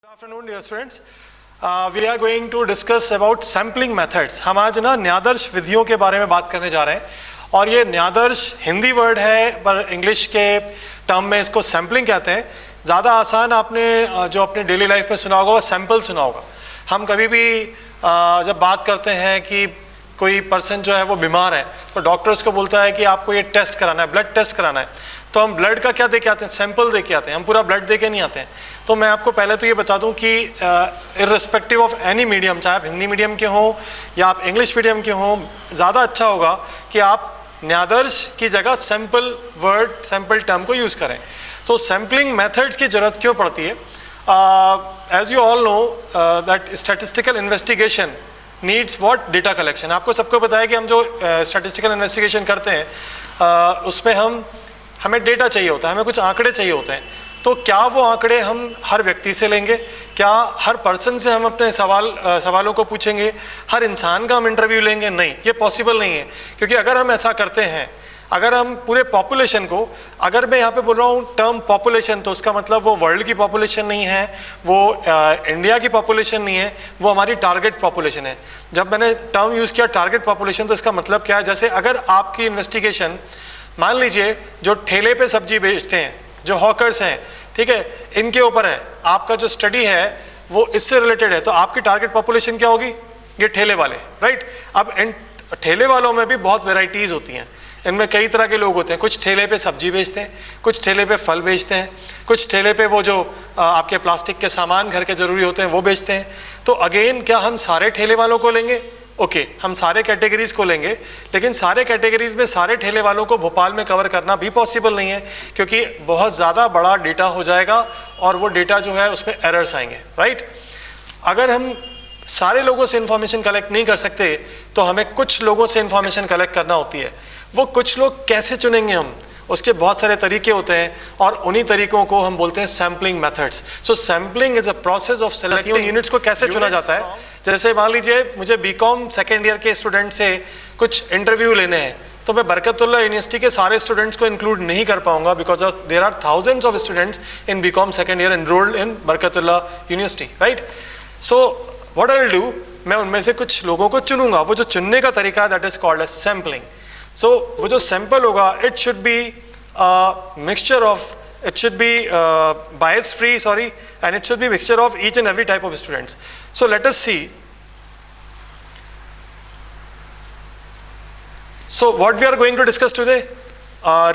Afternoon dear students, we are going to discuss about sampling methods. हम आज ना न्यादर्श विधियों के बारे में बात करने जा रहे हैं और ये न्यादर्श हिंदी वर्ड है पर इंग्लिश के टर्म में इसको सैम्पलिंग कहते हैं। ज़्यादा आसान आपने जो अपने डेली लाइफ में सुना होगा वो सैम्पल सुना होगा। हम कभी भी जब बात करते हैं कि कोई पर्सन जो है वो बीमार है तो डॉक्टर उसको बोलता है कि आपको ये टेस्ट कराना है, ब्लड टेस्ट कराना है, तो हम ब्लड का क्या दे के आते हैं? सैंपल दे के आते हैं, हम पूरा ब्लड दे के नहीं आते हैं। तो मैं आपको पहले तो ये बता दूं कि इर्रिस्पेक्टिव ऑफ एनी मीडियम, चाहे आप हिंदी मीडियम के हों या आप इंग्लिश मीडियम के हों, ज़्यादा अच्छा होगा कि आप न्यादर्श की जगह सैंपल वर्ड, सैंपल टर्म को यूज़ करें। तो सैम्पलिंग मेथड्स की ज़रूरत क्यों पड़ती है? As you all know that statistical investigation needs what? Data collection. आपको सबको पता है कि हम जो स्टैटिस्टिकल इन्वेस्टिगेशन करते हैं उसमें हमें डेटा चाहिए होता है, हमें कुछ आंकड़े चाहिए होते हैं। तो क्या वो आंकड़े हम हर व्यक्ति से लेंगे? क्या हर पर्सन से हम अपने सवालों को पूछेंगे? हर इंसान का हम इंटरव्यू लेंगे? नहीं, ये पॉसिबल नहीं है। क्योंकि अगर हम ऐसा करते हैं, अगर हम पूरे पॉपुलेशन को, अगर मैं यहाँ पे बोल रहा हूँ टर्म पॉपुलेशन, तो उसका मतलब वो वर्ल्ड की पॉपुलेशन नहीं है, वो इंडिया की पॉपुलेशन नहीं है, वो हमारी टारगेट पॉपुलेशन है। जब मैंने टर्म यूज़ किया टारगेट पॉपुलेशन, तो इसका मतलब क्या है? जैसे अगर आपकी इन्वेस्टिगेशन, मान लीजिए जो ठेले पे सब्जी बेचते हैं, जो हॉकर्स हैं, ठीक है, इनके ऊपर है, आपका जो स्टडी है वो इससे रिलेटेड है, तो आपकी टारगेट पॉपुलेशन क्या होगी? ये ठेले वाले, राइट। अब इन ठेले वालों में भी बहुत वेराइटीज़ होती हैं, इनमें कई तरह के लोग होते हैं। कुछ ठेले पे सब्जी बेचते हैं, कुछ ठेले पे फल बेचते हैं, कुछ ठेले पे वो जो आपके प्लास्टिक के सामान घर के ज़रूरी होते हैं वो बेचते हैं। तो अगेन क्या हम सारे ठेले वालों को लेंगे? ओके, हम सारे कैटेगरीज़ को लेंगे, लेकिन सारे कैटेगरीज़ में सारे ठेले वालों को भोपाल में कवर करना भी पॉसिबल नहीं है, क्योंकि बहुत ज़्यादा बड़ा डेटा हो जाएगा और वो डेटा जो है उसमें एरर्स आएंगे, राइट। अगर हम सारे लोगों से इन्फॉर्मेशन कलेक्ट नहीं कर सकते तो हमें कुछ लोगों से इन्फॉर्मेशन कलेक्ट करना होती है। वो कुछ लोग कैसे चुनेंगे हम? उसके बहुत सारे तरीके होते हैं और उन्हीं तरीकों को हम बोलते हैं sampling methods. So sampling is a process of selecting units को कैसे चुना जाता है? जैसे मान लीजिए मुझे बीकॉम सेकेंड ईयर के स्टूडेंट से कुछ इंटरव्यू लेने हैं, तो मैं बरकतुल्लाह यूनिवर्सिटी के सारे स्टूडेंट्स को इंक्लूड नहीं कर पाऊंगा, because there are thousands of students in BCom second year enrolled in Barkatullah University, right. So what I will do, मैं उनमें से कुछ लोगों को चुनूंगा। वो जो चुनने का तरीका है that is called as sampling. So वो जो सैंपल होगा, it should be mixture of, it should be bias free, sorry, and it should be mixture of each and every type of students. So let us see. So what we are going to discuss today,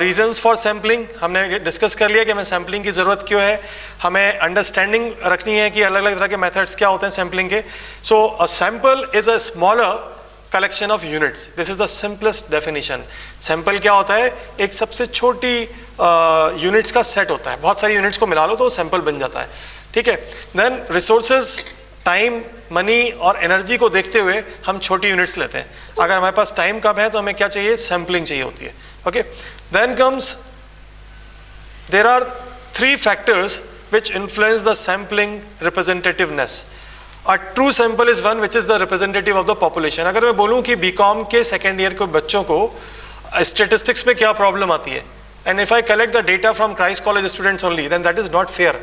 reasons for sampling. हमने discuss कर लिया कि हमें sampling की ज़रूरत क्यों है, हमें अंडरस्टैंडिंग रखनी है कि अलग अलग तरह के मेथड्स क्या होते हैं सैम्पलिंग के। So a sample is a smaller collection of units, this is the simplest definition. Sample क्या होता है? एक सबसे छोटी यूनिट्स का सेट होता है, बहुत सारी यूनिट्स को मिला लो तो सैंपल बन जाता है, ठीक है। देन रिसोर्सेज, टाइम, मनी और एनर्जी को देखते हुए हम छोटी यूनिट्स लेते हैं। अगर हमारे पास टाइम कम है तो हमें क्या चाहिए? सैंपलिंग चाहिए होती है, okay. Then comes, there are 3 factors which influence the sampling representativeness. A true sample is one which is the representative of the population. अगर मैं बोलूँ कि बीकॉम के सेकेंड ईयर के बच्चों को स्टेटिस्टिक्स में क्या प्रॉब्लम आती है, and if I collect the data from Christ College students only, then that is not fair.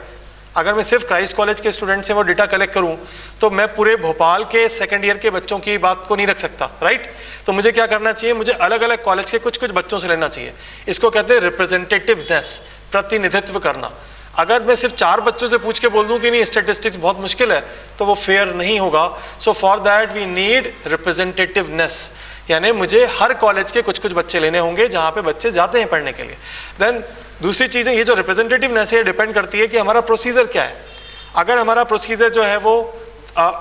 अगर मैं सिर्फ क्राइस्ट कॉलेज के स्टूडेंट से वो डेटा कलेक्ट करूँ तो मैं पूरे भोपाल के सेकेंड ईयर के बच्चों की बात को नहीं रख सकता, राइट। तो मुझे क्या करना चाहिए? मुझे अलग अलग कॉलेज के कुछ कुछ बच्चों से लेना चाहिए। इसको कहते हैं रिप्रेजेंटेटिवनेस, प्रतिनिधित्व करना। अगर मैं सिर्फ 4 बच्चों से पूछ के बोल दूं कि नहीं स्टैटिस्टिक्स बहुत मुश्किल है, तो वो फेयर नहीं होगा। So for that we need representativeness, यानी मुझे हर कॉलेज के कुछ कुछ बच्चे लेने होंगे जहाँ पे बच्चे जाते हैं पढ़ने के लिए। देन दूसरी चीज़ें, ये जो रिप्रेजेंटेटिवनेस है डिपेंड करती है कि हमारा प्रोसीजर क्या है। अगर हमारा प्रोसीजर जो है वो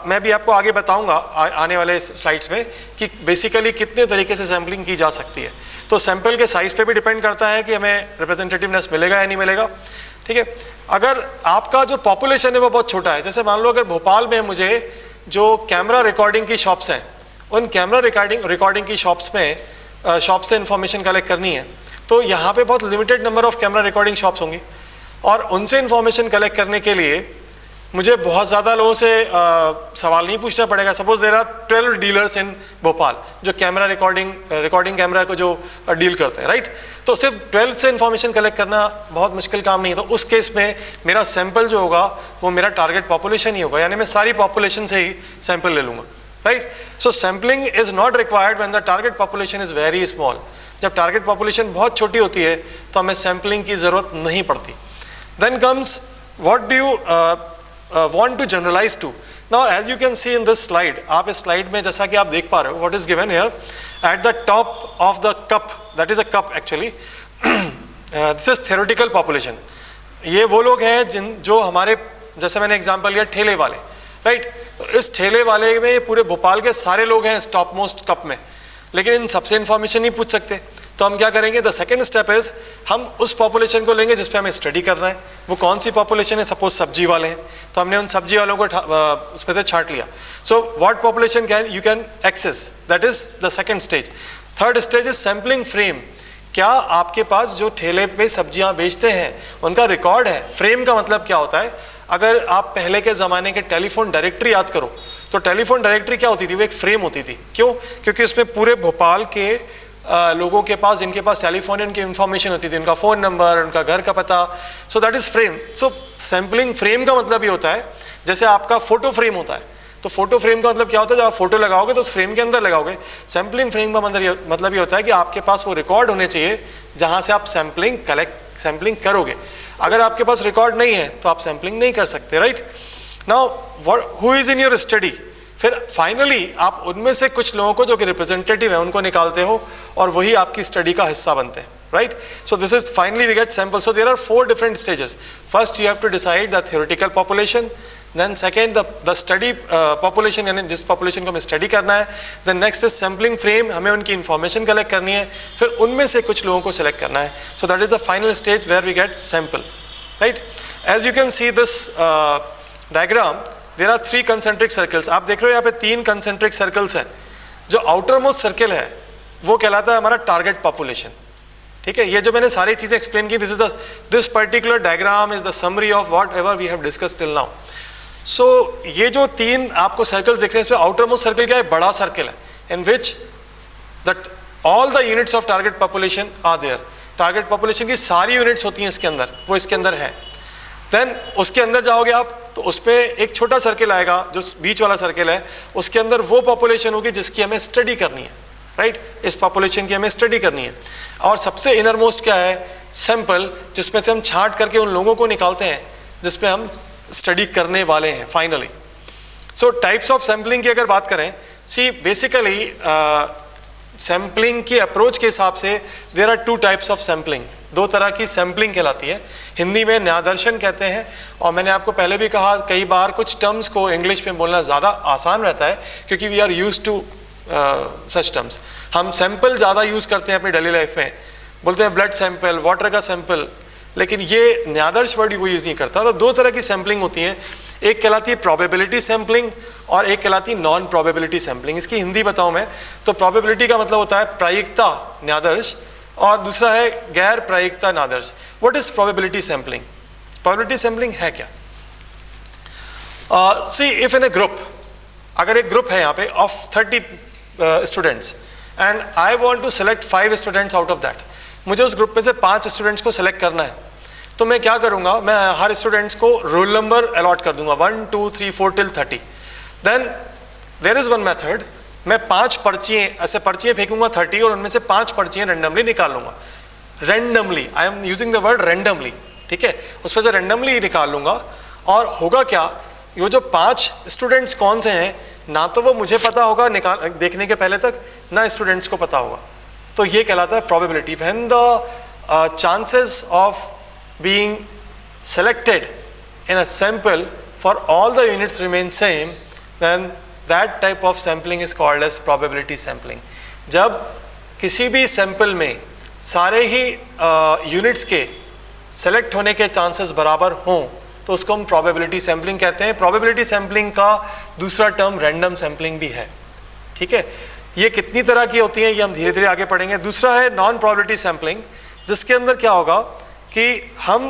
मैं भी आपको आगे बताऊंगा आने वाले स्लाइड्स में कि बेसिकली कितने तरीके से सैम्पलिंग की जा सकती है। तो सैंपल के साइज़ पे भी डिपेंड करता है कि हमें रिप्रेजेंटेटिवनेस मिलेगा या नहीं मिलेगा, ठीक है। अगर आपका जो पॉपुलेशन है वो बहुत छोटा है, जैसे मान लो अगर भोपाल में मुझे जो कैमरा रिकॉर्डिंग की शॉप्स हैं, उन कैमरा रिकॉर्डिंग की शॉप्स में शॉप से इन्फॉर्मेशन कलेक्ट करनी है, तो यहाँ पे बहुत limited number of camera recording shops होंगी और उनसे इन्फॉर्मेशन कलेक्ट करने के लिए मुझे बहुत ज़्यादा लोगों से सवाल नहीं पूछना पड़ेगा। Suppose there are 12 dealers in Bhopal जो कैमरा रिकॉर्डिंग कैमरा को जो डील करते हैं, राइट। तो सिर्फ 12 से इन्फॉर्मेशन कलेक्ट करना बहुत मुश्किल काम नहीं है। तो उस केस में मेरा सैंपल जो होगा वो मेरा टारगेट पॉपुलेशन ही होगा, यानी मैं सारी पॉपुलेशन से ही सैंपल ले लूँगा, right. So sampling is not required when the target population is very small. जब टारगेट पॉपुलेशन बहुत छोटी होती है तो हमें सैम्पलिंग की ज़रूरत नहीं पड़ती। Then comes what do you want to generalize to. Now as you can see in this slide, आप इस slide में जैसा कि आप देख पा रहे हो, what is given here at the top of the cup, that is a cup actually, this is theoretical population. ये वो लोग हैं जो हमारे, जैसे मैंने एग्जांपल लिया ठेले वाले, राइट। तो इस ठेले वाले में पूरे भोपाल के सारे लोग हैं इस टॉप मोस्ट कप में, लेकिन इन सबसे इन्फॉर्मेशन नहीं पूछ सकते। तो हम क्या करेंगे, द सेकेंड स्टेप इज हम उस पॉपुलेशन को लेंगे जिस पे हमें स्टडी करना है। वो कौन सी पॉपुलेशन है, सपोज सब्जी वाले हैं, तो हमने उन सब्जी वालों को उसमें से छांट लिया। So what population you can access, that is the second stage. Third stage is sampling frame. क्या आपके पास जो ठेले पे सब्जियां बेचते हैं उनका रिकॉर्ड है। फ्रेम का मतलब क्या होता है, अगर आप पहले के ज़माने के टेलीफोन डायरेक्टरी याद करो तो टेलीफोन डायरेक्टरी क्या होती थी, वो एक फ्रेम होती थी। क्यों, क्योंकि उसमें पूरे भोपाल के लोगों के पास, जिनके पास टेलीफोन है, उनकी इन्फॉर्मेशन होती थी, उनका फ़ोन नंबर, उनका घर का पता। So that is frame. So sampling frame का मतलब ये होता है, जैसे आपका फ़ोटो फ्रेम होता है, तो फोटो फ्रेम का मतलब क्या होता है, जब आप फोटो लगाओगे तो उस फ्रेम के अंदर लगाओगे। सैम्पलिंग फ्रेम का मतलब ये होता है कि आपके पास वो रिकॉर्ड होने चाहिए जहाँ से आप सैम्पलिंग करोगे। अगर आपके पास रिकॉर्ड नहीं है तो आप सैम्पलिंग नहीं कर सकते, right. Now who is in your study, फिर फाइनली आप उनमें से कुछ लोगों को जो कि रिप्रेजेंटेटिव है उनको निकालते हो और वही आपकी स्टडी का हिस्सा बनते हैं, right. So this is finally we get sample. So there are 4 different stages. First you have to decide the theoretical population, then second the study population, यानी जिस पॉपुलेशन को हमें स्टडी करना है। Then next is sampling frame, हमें उनकी information collect करनी है, फिर उनमें से कुछ लोगों को सिलेक्ट करना है। So that is the final stage where we get sample, right. As you can see this diagram, there are 3 concentric circles. आप देख रहे हो यहाँ पे 3 कंसेंट्रिक सर्कल्स हैं। जो आउटर मोस्ट सर्कल है वो कहलाता है हमारा टारगेट पॉपुलेशन, ठीक है। ये जो मैंने सारी चीज़ें एक्सप्लेन की, this particular diagram is the summary of whatever we have discussed till now. So ये जो 3 आपको सर्कल्स दिख रहे हैं, इसमें आउटर मोस्ट सर्कल क्या है, बड़ा सर्कल है, in which that all the units of target population are there. Target population की सारी यूनिट्स होती हैं इसके अंदर, वो इसके अंदर है। देन उसके अंदर जाओगे आप तो उस पर एक छोटा सर्कल आएगा, जो बीच वाला सर्कल है, उसके अंदर वो पॉपुलेशन होगी जिसकी हमें स्टडी करनी है, राइट। इस पॉपुलेशन की हमें स्टडी करनी है। और सबसे इनर मोस्ट क्या है, सैंपल, जिसमें से हम छांट करके उन लोगों को निकालते हैं जिसपे हम स्टडी करने वाले हैं finally. So types of sampling की अगर बात करें, सी बेसिकली सैम्पलिंग की अप्रोच के हिसाब से there are 2 types of sampling. 2 तरह की सैम्पलिंग कहलाती है। हिंदी में न्यायदर्शन कहते हैं, और मैंने आपको पहले भी कहा कई बार कुछ टर्म्स को इंग्लिश में बोलना ज़्यादा आसान रहता है क्योंकि we are use to such terms. हम सैंपल ज़्यादा यूज़ करते हैं अपनी डेली लाइफ में, बोलते हैं ब्लड सैंपल, वाटर का सैंपल, लेकिन ये न्यायादर्श वर्ड को यूज़ नहीं करता। तो 2 तरह की सैम्पलिंग होती है, एक कहलाती है प्रोबेबिलिटी सैम्पलिंग और एक कहलाती है नॉन प्रोबेबिलिटी सैम्पलिंग। इसकी हिंदी बताऊँ मैं तो प्रोबेबिलिटी का मतलब होता है प्रायिकता न्यायादर्श, और दूसरा है गैर प्रायिकता न्यायादर्श। What is probability sampling? Probability sampling है क्या? See if in A group, अगर एक ग्रुप है यहाँ पे of 30 students and I want to select 5 students out of that, मुझे उस ग्रुप में से 5 स्टूडेंट्स को सेलेक्ट करना है, तो मैं क्या करूँगा, मैं हर स्टूडेंट्स को रोल नंबर अलॉट कर दूंगा 1 2 3 4 till 30। Then there is one method, मैं 5 पर्चियाँ ऐसे पर्चियाँ फेंकूंगा 30 और उनमें से 5 पर्चियाँ रेंडमली निकाल लूँगा। Randomly, I am using the word randomly, ठीक है, उसमें से रेंडमली निकाल लूँगा। और होगा क्या, ये जो 5 स्टूडेंट्स कौन से हैं, ना तो वो मुझे पता होगा देखने के पहले तक, ना स्टूडेंट्स को पता होगा। तो ये कहलाता है probability. When the chances of being selected in a sample for all the units remain same, then that type of sampling is called as probability sampling. जब किसी भी सैंपल में सारे ही यूनिट्स के सेलेक्ट होने के चांसेस बराबर हों तो उसको हम probability sampling कहते हैं। probability sampling का दूसरा टर्म random sampling भी है, ठीक है। ये कितनी तरह की होती हैं ये हम धीरे धीरे आगे पढ़ेंगे। दूसरा है नॉन probability sampling, जिसके अंदर क्या होगा कि हम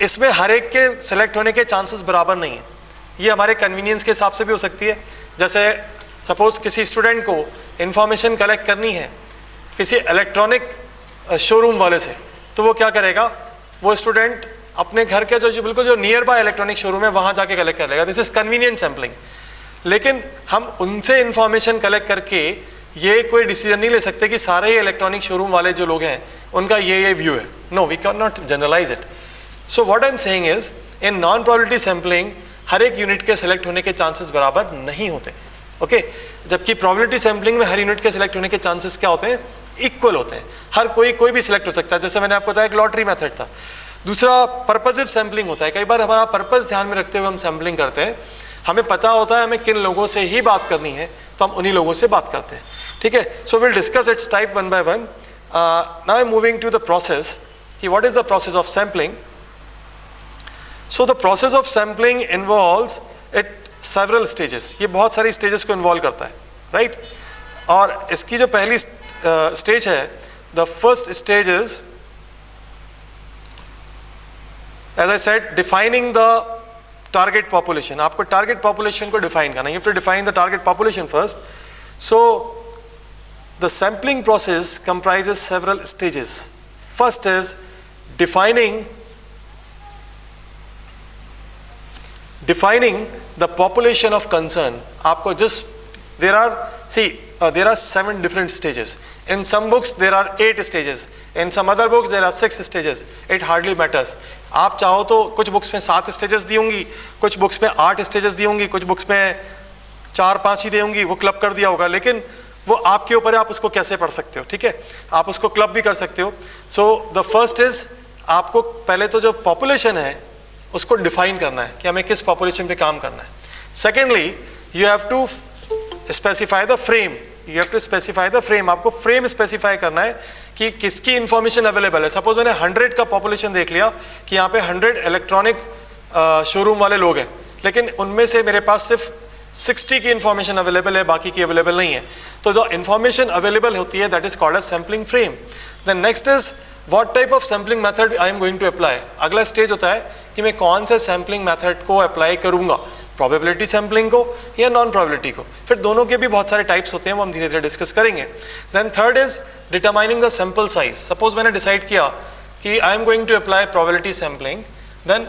इसमें हर एक के सेलेक्ट होने के चांसेस बराबर नहीं है, ये हमारे कन्वीनियंस के हिसाब से भी हो सकती है। जैसे सपोज किसी स्टूडेंट को इंफॉर्मेशन कलेक्ट करनी है किसी इलेक्ट्रॉनिक शोरूम वाले से, तो वो क्या करेगा, वो स्टूडेंट अपने घर के जो बिल्कुल जो नियर बाय इलेक्ट्रॉनिक शोरूम है वहाँ जाके कलेक्ट कर लेगा। This is convenient sampling. लेकिन हम उनसे इंफॉर्मेशन कलेक्ट करके ये कोई डिसीजन नहीं ले सकते कि सारे ही इलेक्ट्रॉनिक शोरूम वाले जो लोग हैं उनका ये व्यू है। No, we can not generalize it. So what I am saying is, in non probability sampling हर एक यूनिट के सेलेक्ट होने के चांसेस बराबर नहीं होते, ओके जबकि प्रोबेबिलिटी सैम्पलिंग में हर यूनिट के सेलेक्ट होने के चांसेस क्या होते हैं, इक्वल होते हैं। हर कोई भी सिलेक्ट हो सकता है। जैसे मैंने आपको बताया एक लॉटरी मेथड था। दूसरा पर्पसिव सैम्पलिंग होता है। कई बार हमारा पर्पस ध्यान में रखते हुए हम सैम्पलिंग करते हैं, हमें पता होता है हमें किन लोगों से ही बात करनी है तो हम उन्हीं लोगों से बात करते हैं, ठीक है। So will discuss its type one by one. Now I am moving to the process कि what is the process of sampling. So the process of sampling involves it several stages, ये बहुत सारी स्टेजेस को involve करता है, right और इसकी जो पहली स्टेज है, the first stage is as I said defining the target population. आपको टारगेट पॉपुलेशन को डिफाइन करना है, you have to define the target population first. So the sampling process comprises several stages. First is defining the population of concern. आपको just there are 7 different stages. In some books there are 8 stages. In some other books there are 6 stages. It hardly matters. आप चाहो तो कुछ books में 7 stages दी होंगी, कुछ books में 8 stages दी होंगी, कुछ बुक्स में 4-5 ही दी होंगी, वो क्लब कर दिया होगा, लेकिन वो आपके ऊपर है आप उसको कैसे पढ़ सकते हो, ठीक है। आप उसको क्लब भी कर सकते हो। सो द फर्स्ट इज, आपको पहले तो जो पॉपुलेशन है उसको डिफाइन करना है कि हमें किस पॉपुलेशन पे काम करना है। Secondly you have to specify the frame, आपको फ्रेम स्पेसिफाई करना है कि किसकी इंफॉर्मेशन अवेलेबल है। सपोज मैंने 100 का पॉपुलेशन देख लिया कि यहाँ पे 100 इलेक्ट्रॉनिक शोरूम वाले लोग हैं, लेकिन उनमें से मेरे पास सिर्फ 60 की इंफॉर्मेशन अवेलेबल है, बाकी की अवेलेबल नहीं है। तो जो इंफॉर्मेशन अवेलेबल होती है that is called as sampling frame. Then next is what type of sampling method I am going to apply. अगला स्टेज होता है कि मैं कौन से सैम्पलिंग मेथड को अप्लाई करूंगा, प्रोबेबिलिटी सैम्पलिंग को या नॉन प्रोबेबिलिटी को। फिर दोनों के भी बहुत सारे टाइप्स होते हैं, वो हम धीरे धीरे डिस्कस करेंगे। Then third is determining the sample size. Suppose मैंने डिसाइड किया कि I am going to apply probability sampling, then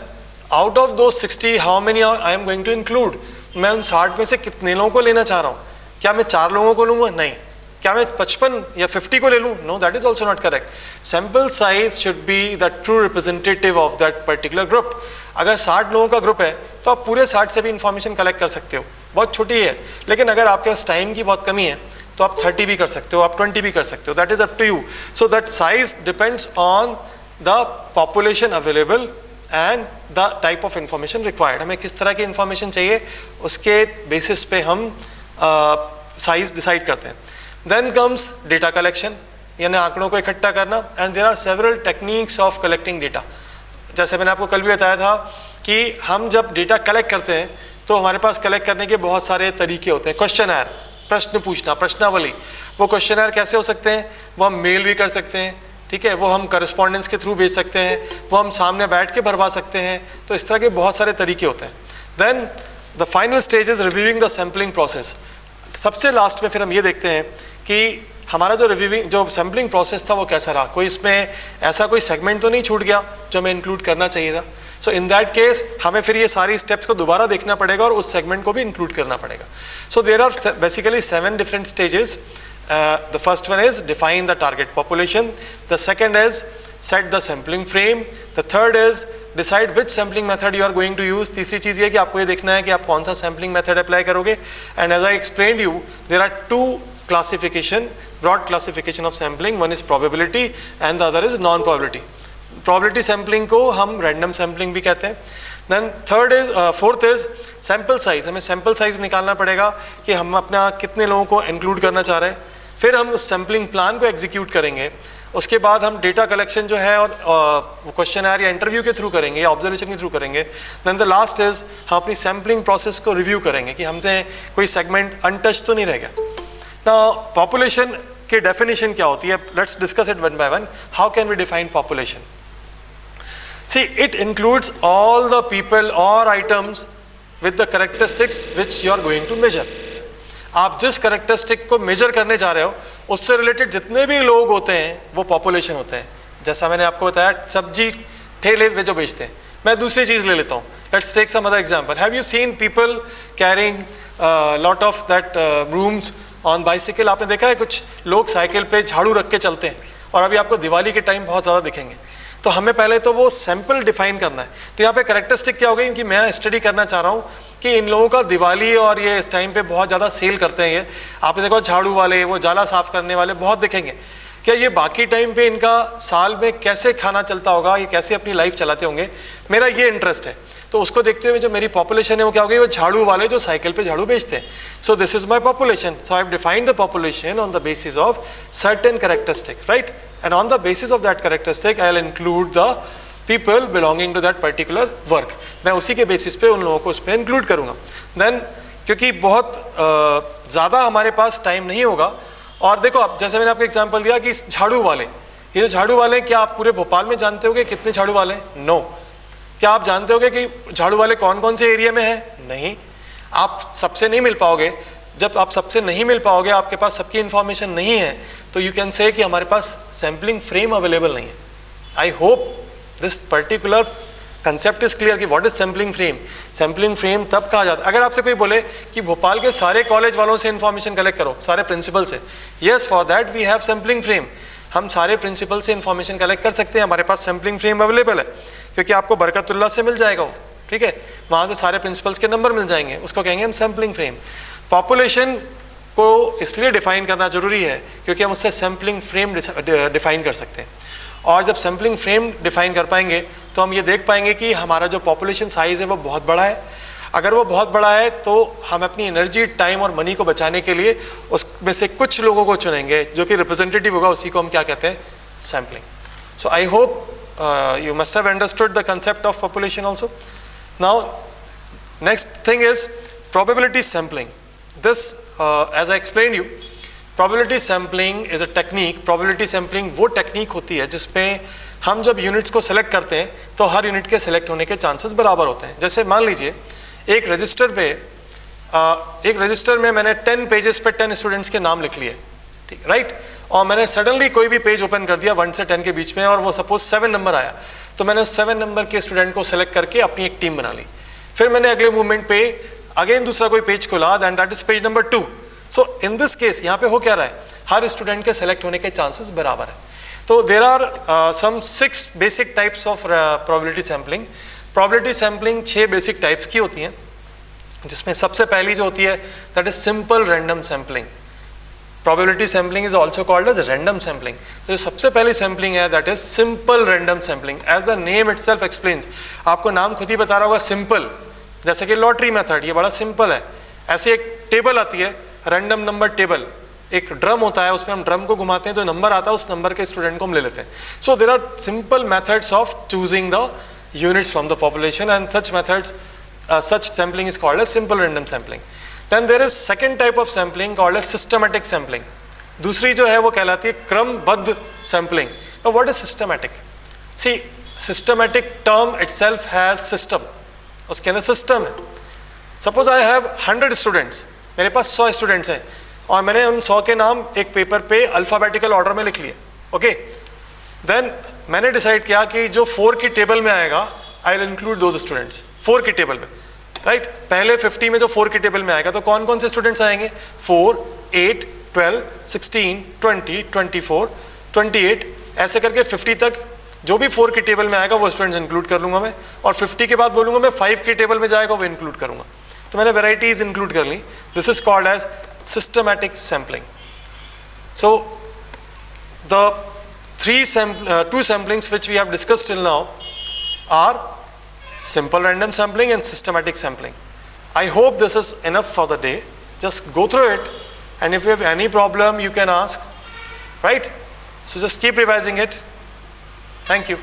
out of दो 60 how many I am going to include. मैं उन 60 में से कितने लोगों को लेना चाह रहा हूँ। क्या मैं 4 लोगों को लूँगा? नहीं। क्या मैं 55 या 50 को ले लूँ? No, that is also not correct. Sample size should be the true representative of that particular group. अगर 60 लोगों का ग्रुप है तो आप पूरे 60 से भी इंफॉर्मेशन कलेक्ट कर सकते हो, बहुत छोटी है। लेकिन अगर आपके पास टाइम की बहुत कमी है तो आप 30 भी कर सकते हो, आप 20 भी कर सकते हो, that is up to you. So that size depends on the population available and the type of information required. हमें किस तरह की इंफॉर्मेशन चाहिए उसके बेसिस पे हम साइज डिसाइड करते हैं। देन कम्स डेटा कलेक्शन, यानी आंकड़ों को इकट्ठा करना। And there are several techniques of collecting data. जैसे मैंने आपको कल भी बताया था कि हम जब डेटा कलेक्ट करते हैं तो हमारे पास कलेक्ट करने के बहुत सारे तरीके होते हैं। क्वेश्चनर, प्रश्न पूछना, प्रश्नावली। वो क्वेश्चनर कैसे हो सकते हैं? वो हम मेल भी कर सकते हैं, ठीक है, वो हम करस्पॉन्डेंस के थ्रू भेज सकते हैं, वो हम सामने बैठ के भरवा सकते हैं। तो इस तरह के बहुत सारे तरीके होते हैं। Then the final stage is reviewing the sampling process. सबसे लास्ट में फिर हम ये देखते हैं कि हमारा जो सैम्पलिंग प्रोसेस था वो कैसा रहा, कोई इसमें ऐसा कोई सेगमेंट तो नहीं छूट गया जो हमें इंक्लूड करना चाहिए था। सो इन दैट केस हमें फिर ये सारी स्टेप्स को दोबारा देखना पड़ेगा और उस सेगमेंट को भी इंक्लूड करना पड़ेगा। So there are basically 7 different stages. The first one is define the target population. The second is set the sampling frame. The third is decide which sampling method you are going to use. तीसरी चीज़ ये कि आपको ये देखना है कि आप कौन सा sampling method apply करोगे. And as I explained you, there are 2 broad classification of sampling. One is probability and the other is non-probability. Probability sampling को हम random sampling भी कहते हैं. Then fourth is sample size. हमें sample size निकालना पड़ेगा कि हम अपना कितने लोगों को include करना चाह रहे हैं. फिर हम उस सैम्पलिंग प्लान को एग्जीक्यूट करेंगे। उसके बाद हम डेटा कलेक्शन जो है और क्वेश्चनर या इंटरव्यू के थ्रू करेंगे या ऑब्जर्वेशन के थ्रू करेंगे। देन द लास्ट इज हम अपनी सैम्पलिंग प्रोसेस को रिव्यू करेंगे कि हमने कोई सेगमेंट अनटच तो नहीं रह गया। नाउ पॉपुलेशन की डेफिनेशन क्या होती है? Let's discuss it one by one. How can we define population? See, it includes all the people or items with the characteristics which you are going to measure. आप जिस characteristic को measure करने जा रहे हो उससे related जितने भी लोग होते हैं वो population होते हैं. जैसा मैंने आपको बताया सब्जी ठेले पे जो बेचते हैं. मैं दूसरी चीज़ ले लेता हूँ. Let's take some other example. Have you seen people carrying lot of that brooms on bicycle? आपने देखा है कुछ लोग साइकिल पे झाड़ू रख के चलते हैं और अभी आपको दिवाली के टाइम बहुत ज़्यादा दिखेंगे. तो हमें पहले तो वो सैंपल डिफाइन करना है. तो यहाँ पे करेक्टरिस्टिक क्या हो गई कि मैं स्टडी करना चाह रहा हूँ कि इन लोगों का दिवाली और ये इस टाइम पे बहुत ज़्यादा सेल करते हैं. ये आपने देखो झाड़ू वाले, वो जाला साफ़ करने वाले बहुत दिखेंगे. क्या ये बाकी टाइम पे इनका साल में कैसे खाना चलता होगा, ये कैसे अपनी लाइफ चलाते होंगे, मेरा ये इंटरेस्ट है. तो उसको देखते हुए जो मेरी पॉपुलेशन है वो क्या हो गई, वो झाड़ू वाले जो साइकिल पे झाड़ू बेचते हैं. सो this is my population. So I have defined the population on the basis of certain characteristic, right. And on the basis of that characteristic, I'll include the people belonging to that particular work. मैं उसी के basis पे उन लोगों को उस पर include करूँगा. Then क्योंकि बहुत ज़्यादा हमारे पास टाइम नहीं होगा, और देखो आप जैसे मैंने आपको एग्जांपल दिया कि झाड़ू वाले, ये जो झाड़ू वाले हैं, क्या आप पूरे भोपाल में जानते होगे कितने झाड़ू वाले हैं? नो. क्या आप जानते होगे कि झाड़ू वाले कौन कौन से एरिया में हैं? नहीं. आप सबसे नहीं मिल पाओगे. जब आप सबसे नहीं मिल पाओगे, आपके पास सबकी इन्फॉर्मेशन नहीं है, तो यू कैन से कि हमारे पास सैम्पलिंग फ्रेम अवेलेबल नहीं है. I hope this particular concept is clear कि what is sampling frame. Sampling frame तब कहा जाता है अगर आपसे कोई बोले कि भोपाल के सारे कॉलेज वालों से इन्फॉर्मेशन कलेक्ट करो, सारे प्रिंसिपल से. Yes, for that we have sampling frame. हम सारे प्रिंसिपल से इन्फॉर्मेशन कलेक्ट कर सकते हैं, हमारे पास सैम्पलिंग फ्रेम अवेलेबल है. क्योंकि आपको बरकतुल्लाह से मिल जाएगा वो, ठीक है, वहाँ से सारे प्रिंसिपल्स के नंबर मिल जाएंगे, उसको कहेंगे हम सैम्पलिंग फ्रेम. पॉपुलेशन को इसलिए डिफाइन करना जरूरी है क्योंकि हम उससे सैम्पलिंग फ्रेम डिफाइन कर सकते हैं. और जब सैम्पलिंग फ्रेम डिफाइन कर पाएंगे तो हम ये देख पाएंगे कि हमारा जो पॉपुलेशन साइज़ है वो बहुत बड़ा है. अगर वो बहुत बड़ा है तो हम अपनी एनर्जी, टाइम और मनी को बचाने के लिए उसमें से कुछ लोगों को चुनेंगे जो कि रिप्रेजेंटेटिव होगा, उसी को हम क्या कहते हैं, sampling. So I hope you must have understood the concept of population also. Now next thing is probability sampling. This, as I explained you, probability sampling is a technique. Probability sampling वो technique होती है जिसमें हम जब units को select करते हैं तो हर यूनिट के सेलेक्ट होने के चांसेस बराबर होते हैं. जैसे मान लीजिए एक रजिस्टर में मैंने 10 पेजेस पे 10 स्टूडेंट्स के नाम लिख लिए, ठीक, राइट. और मैंने सडनली कोई भी पेज ओपन कर दिया 1 से 10 के बीच में और वो सपोज 7 नंबर आया, तो मैंने उस 7 नंबर के स्टूडेंट को सेलेक्ट करके अपनी एक टीम बना ली. फिर मैंने अगले मूवमेंट पे अगेन दूसरा कोई पेज खुला, then that is page number 2. So in this case यहाँ पे हो क्या रहा है, हर स्टूडेंट के सेलेक्ट होने के चांसेस बराबर है. तो there are some 6 basic types of probability sampling. Probability sampling 6 basic types की होती हैं, जिसमें सबसे पहली जो होती है that is simple random sampling. Probability sampling is also called as random sampling. तो जो सबसे पहली सैम्पलिंग है that is simple random sampling. As the name itself explains, आपको नाम खुद ही बता रहा होगा सिंपल. जैसे कि लॉटरी मेथड, ये बड़ा सिंपल है. ऐसे एक टेबल आती है, रैंडम नंबर टेबल. एक ड्रम होता है, उसमें हम ड्रम को घुमाते हैं, जो नंबर आता है उस नंबर के स्टूडेंट को हम ले लेते हैं. So there are simple methods of choosing the units from the population and such methods, such sampling is called as simple random sampling. Then there is second type of sampling called as systematic sampling. दूसरी जो है वो कहलाती है क्रमबद्ध sampling. Now what is systematic? See, systematic term itself has system. उसके अंदर system है. सपोज आई हैव 100 स्टूडेंट्स, मेरे पास 100 स्टूडेंट्स हैं और मैंने उन 100 के नाम एक पेपर पे अल्फ़ाबेटिकल ऑर्डर में लिख लिए. ओके, देन मैंने डिसाइड किया कि जो 4 की टेबल में आएगा I will include those students 4 की टेबल में, राइट. पहले 50 में जो 4 की टेबल में आएगा तो कौन कौन से स्टूडेंट्स आएंगे, 4, 8, 12, 16, 20, 24, 28, ऐसे करके 50 तक जो भी 4 की टेबल में आएगा वो स्टूडेंट्स इंक्लूड कर लूँगा मैं. और 50 के बाद बोलूँगा मैं 5 की टेबल में जाएगा वो इंक्लूड करूँगा. तो मैंने वेराइटीज़ इंक्लूड कर ली. This is called as systematic sampling. So the 2 samplings which we have discussed till now are simple random sampling and systematic sampling. I hope this is enough for the day. Just go through it, and if you have any problem you can ask, right. So just keep revising it. Thank you.